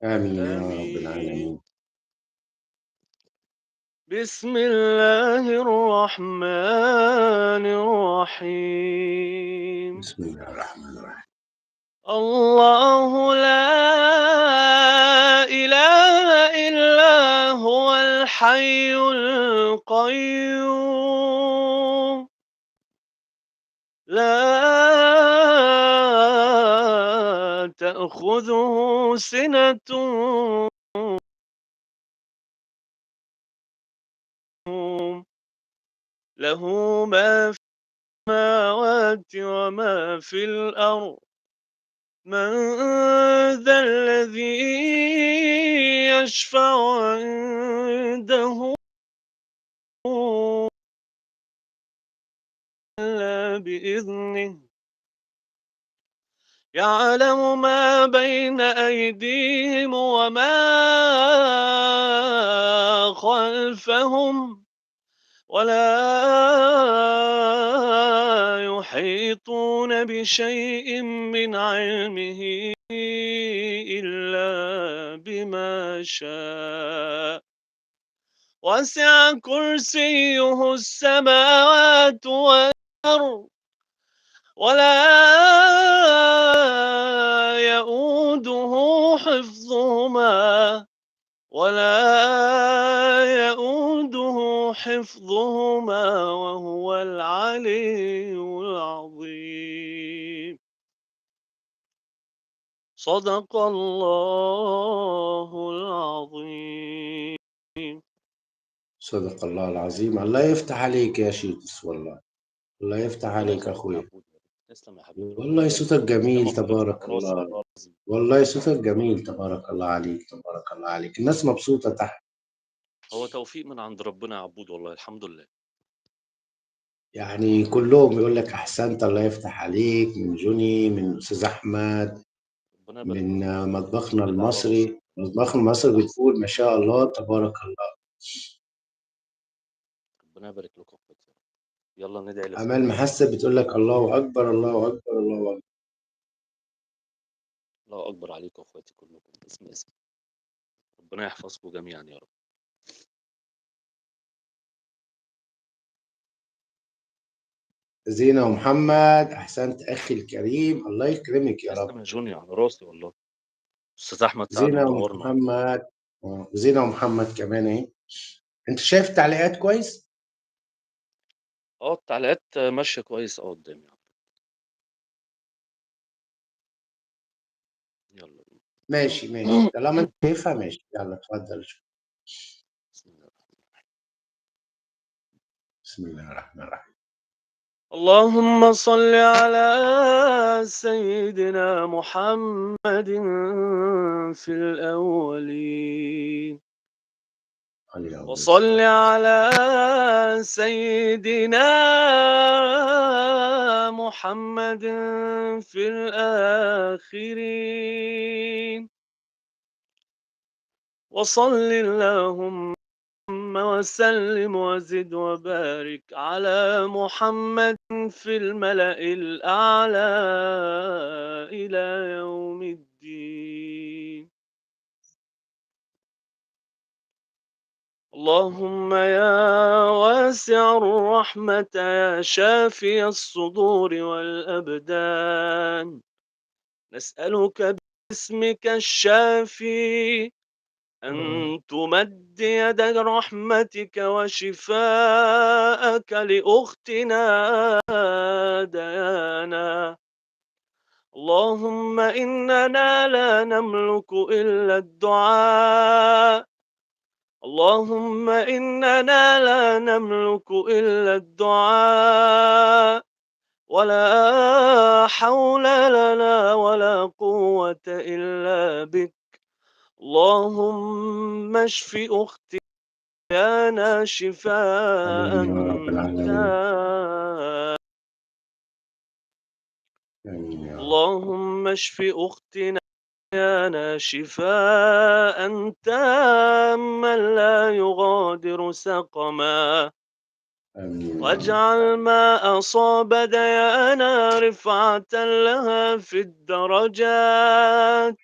آمين يا رب آمين. العالمين. بسم الله الرحمن الرحيم. بسم الله الرحمن الرحيم. الله لا إله إلا هو الحي القيوم لا تأخذه سنة له ما في السماوات وما في الأرض. من ذا الذي يشفع عنده إلا بإذنه. يعلم ما بين أيديهم وما خلفهم ولا يحيطون بشيء من علمه إلا بما شاء. وسع كرسيه السماوات والأرض ولا يؤوده حفظهما وهو العلي العظيم. صدق الله العظيم. صدق الله العظيم. الله يفتح عليك يا شيخ والله. الله يفتح ربنا عليك يخليك يا أخويا. عبود. تسلم يا حبيبي، ربنا والله يبارك صوتك فيك، جميل تسلم ربنا تبارك فوق راسي الله. والله العظيم. والله صوتك جميل تبارك الله عليك، تبارك الله عليك. الناس مبسوطة تحت. هو توفيق من عند ربنا يا عبود، والله الحمد لله. يعني كلهم يقول لك أحسنت، الله يفتح عليك، من جوني، من أستاذ أحمد، ربنا يبارك من لكم. مطبخنا كل ده على راسي. المصري. مطبخنا المصري بتقول ما شاء الله تبارك الله. ربنا يبارك لكم يا اخواتي. يلا ندعي أمال لاخواتنا. محسن بتقول لك الله أكبر الله أكبر الله أكبر. الله اكبر عليكم يا اخواتي كلكم، اسم. ربنا يحفظكم جميعا يا رب. زينة ومحمد أحسنت أخي الكريم، الله يكرمك يا رب. تسلم يا جوني، على راسي والله. استاذ احمد سعد زينة منورنا والله. ومحمد. زينة ومحمد كمان أهي. أنت شايف التعليقات كويس؟ التعليقات ماشيه كويس قدامي. يلا بينا. ماشي ماشي، طالما أنت شايفها ماشي، يلا اتفضل شوف. بسم الله الرحمن الرحيم. بسم الله الرحمن الرحيم. اللهم صل على سيدنا محمد في الأولين، عليه أفضل وصل الصلاة والسلام. على سيدنا محمد في الآخرين، وصل اللهم وسلم وزد وبارك على محمد في الملأ الأعلى إلى يوم الدين. اللهم يا واسع الرحمة يا شافي الصدور والأبدان، نسألك باسمك الشافي أن تمد يد رحمتك وشفاءك لأختنا ديانا. اللهم إننا لا نملك إلا الدعاء. اللهم إننا لا نملك إلا الدعاء، ولا حول لنا ولا قوة إلا بك. اللهم اشف أختي ديانا شفاء آمين يا رب العالمين. تاما. آمين يا رب. اللهم اشف أختنا ديانا شفاء تاما لا يغادر سقما. آمين يا رب. واجعل ما أصاب ديانا رفعة لها في الدرجات.